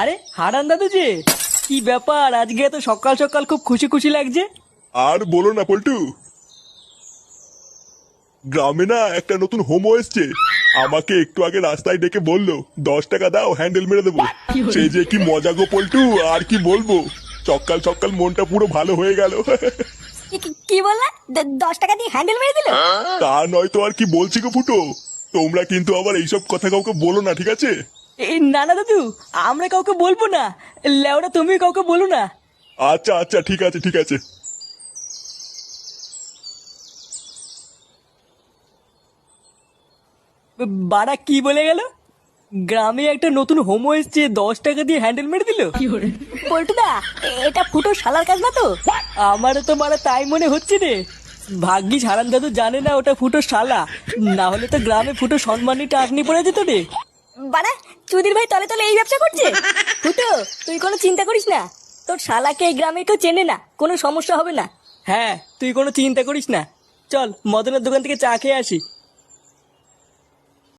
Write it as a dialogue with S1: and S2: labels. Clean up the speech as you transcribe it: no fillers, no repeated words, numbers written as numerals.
S1: আরে হারান দাদু যে, কি ব্যাপার আজকে এত সকাল সকাল খুব খুশি খুশি লাগছে?
S2: আর বলো না পল্টু, গ্রামে না একটা নতুন হোমো এসছে। আমাকে একটু আগে রাস্তায় ডেকে বললো 10 টাকা দাও হ্যান্ডেল মেরে দেবো। সেই যে কি মজা গো পল্টু, আর কি বলবো। সকাল সকাল মনটা পুরো ভালো হয়ে গেল।
S3: কি বললা? 10 টাকা দিয়ে হ্যান্ডেল মেরে দিল?
S2: তা নয় তো আর কি বলছি গো ফুটো। তোমরা কিন্তু আবার এইসব কথা কাউকে বলো না, ঠিক আছে?
S1: এই না না দাদু, আমরা কাউকে বলবো না। লেওরা তুমি কাউকে বলো না।
S2: আচ্ছা আচ্ছা, ঠিক আছে ঠিক আছে।
S1: বাড়া কি বলে গেল? গ্রামে একটা নতুন হোমো এসছে, 10 টাকা দিয়ে হ্যান্ডেল মেরে দিল?
S3: পল্টুদা, এটা ফুটো শালার কাজ না তো?
S1: আমারও তো মারা তাই মনে হচ্ছে রে। ভাগ্যিস হারান দাদু জানে না ওটা ফুটো শালা, না হলে তো গ্রামে ফুটো সম্মানী টাকনি পড়ে যেত রে।
S3: বাড়া, চুদির ভাই তলে তলে এই ব্যবসা করছে। ফুটো, তুই কোনো চিন্তা করিস না। তোর শালাকে এই গ্রামে কেউ চেনে না, কোনো সমস্যা হবে না।
S1: হ্যাঁ, তুই কোনো চিন্তা করিস না। চল মদনের দোকান থেকে চা খেয়ে আসি।